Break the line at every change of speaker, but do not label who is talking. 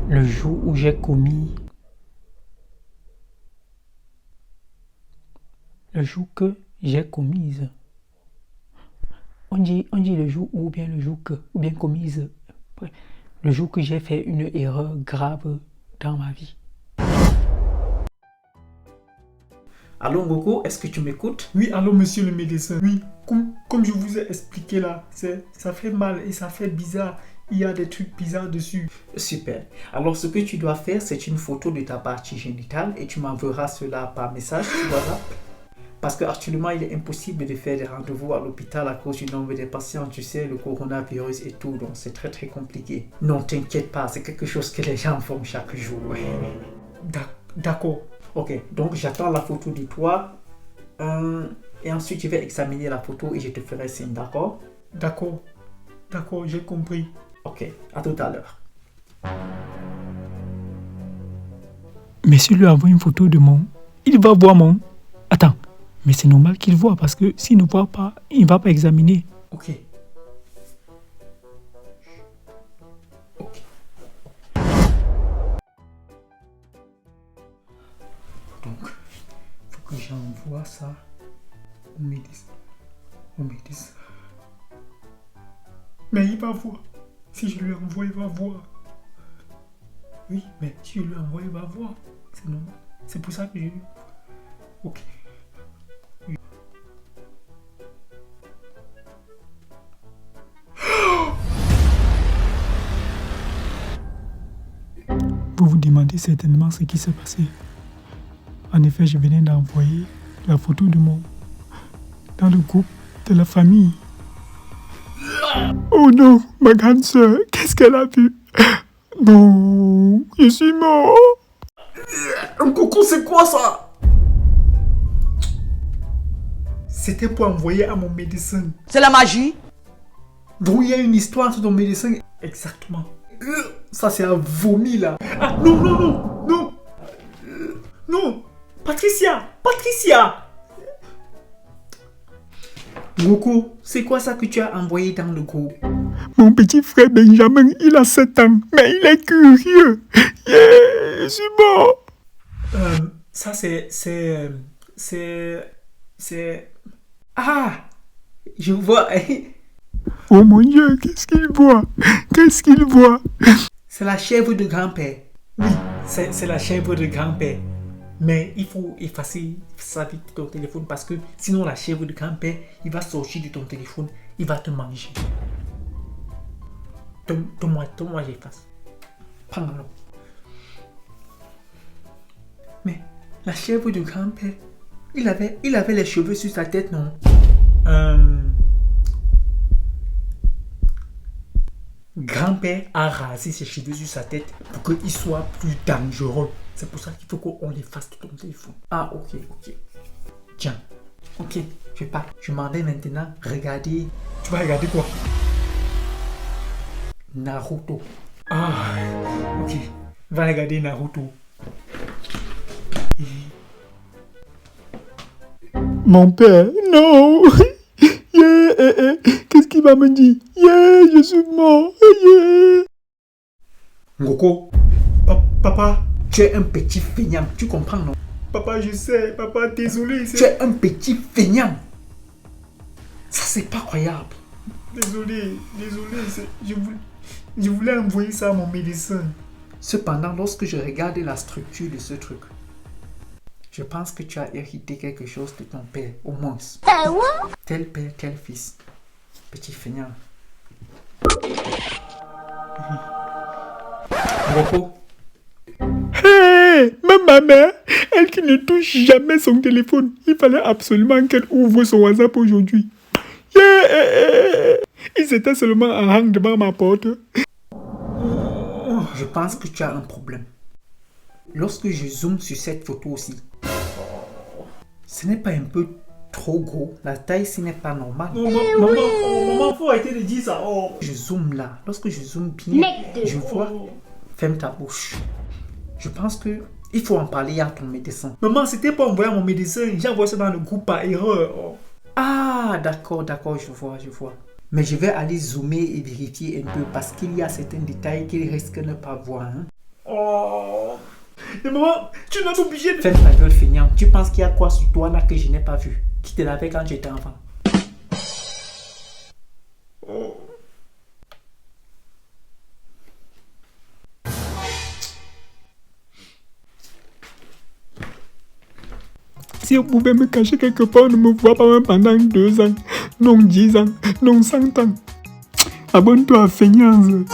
Le jour où j'ai commis... Le jour que j'ai commise... On dit le jour où, ou bien le jour que, ou bien commise... Le jour que j'ai fait une erreur grave dans ma vie.
Allô Ngoko, est-ce que tu m'écoutes?
Oui, allô monsieur le médecin. Oui, comme je vous ai expliqué là, ça fait mal et ça fait bizarre. Il y a des trucs bizarres dessus.
Super. Alors ce que tu dois faire, c'est une photo de ta partie génitale et tu m'enverras cela par message sur WhatsApp. Parce qu'actuellement, il est impossible de faire des rendez-vous à l'hôpital à cause du nombre des patients, tu sais, le coronavirus et tout, donc c'est très très compliqué. Non, t'inquiète pas, c'est quelque chose que les gens font chaque jour.
D'accord.
Ok, donc j'attends la photo de toi et ensuite je vais examiner la photo et je te ferai signe, d'accord?
D'accord, j'ai compris.
Ok, à tout à l'heure.
Mais si je lui envoie une photo de mon... Il va voir mon... Attends, mais c'est normal qu'il voit parce que s'il ne voit pas, il ne va pas examiner.
Ok. Ok. Donc, il faut que j'envoie ça au médecin.
Mais il va voir. Si je lui envoie, il va voir. Oui, mais si je lui envoie, il va voir. C'est normal. C'est pour ça que je... Ok.
Vous vous demandez certainement ce qui s'est passé. En effet, je venais d'envoyer la photo de mon... dans le groupe de la famille. Oh non, ma grande soeur, qu'est-ce qu'elle a vu? Non, je suis mort.
Coucou, c'est quoi ça? C'était pour envoyer à mon médecin.
C'est la magie.
Donc il y a une histoire entre ton médecin. Exactement. Ça c'est un vomi là. Ah non. Non. Patricia.
Ngoko, c'est quoi ça que tu as envoyé dans le groupe?
Mon petit frère Benjamin, il a 7 ans, mais il est curieux. Yeah, je suis mort.
Ça c'est... Ah,
Je vois.
Oh mon Dieu, qu'est-ce qu'il voit? Qu'est-ce qu'il voit?
C'est la chèvre de grand-père.
oui, c'est la chèvre de grand-père. Mais il faut effacer ça vite de ton téléphone parce que sinon la chèvre de grand-père, il va sortir de ton téléphone, il va te manger. Donne-moi, j'efface. Prends-le.
Mais la chèvre de grand-père, il avait les cheveux sur sa tête, non?
Grand-père a rasé ses cheveux sur sa tête pour qu'il soit plus dangereux. C'est pour ça qu'il faut qu'on l'efface de ton téléphone.
Ah, ok. Tiens. Ok, je pars. Je m'en vais maintenant regarder
Tu vas regarder quoi?
Naruto.
Ah, ok. Va regarder Naruto.
Mon père, non. Yeah, qu'est-ce qu'il va me dire? Yeah, je suis mort. Yeah.
Ngoko, papa,
Tu es un petit feignant, tu comprends, non?
papa, je sais, papa, désolé,
Tu es un petit feignant. Ça, c'est pas croyable.
désolé, je voulais envoyer ça à mon médecin.
Cependant, lorsque je regarde la structure de ce truc, je pense que tu as hérité quelque chose de ton père, au moins. Tel père, tel fils. Petit feignant. Ngoko,
Hey, ma mère, elle qui ne touche jamais son téléphone. Il fallait absolument qu'elle ouvre son WhatsApp aujourd'hui. Yeah. Il s'était seulement en rang devant ma porte.
je pense que tu as un problème. Lorsque je zoome sur cette photo aussi, ce n'est pas un peu trop gros? La taille, ce n'est pas normal.
Maman, faut arrêter de dire ça. Oh.
Je zoome là. Lorsque je zoome bien, je vois. Ferme ta bouche. Je pense que il faut en parler à ton médecin.
Maman, c'était pas envoyé à mon médecin. J'ai envoyé ça dans le groupe par erreur. Oh.
Ah, d'accord, je vois. Mais je vais aller zoomer et vérifier un peu parce qu'il y a certains détails qu'il risque de ne pas voir. Hein.
Oh. Mais maman, tu n'es pas obligé de...
Ferme ta gueule, feignant. Tu penses qu'il y a quoi sur toi là que je n'ai pas vu? Qui te l'avait quand j'étais enfant?
Oh.
Si on pouvait me cacher quelque part, on ne me voit pas même pendant 2 ans, non 10 ans, non 100 ans. Abonne-toi à Feignance.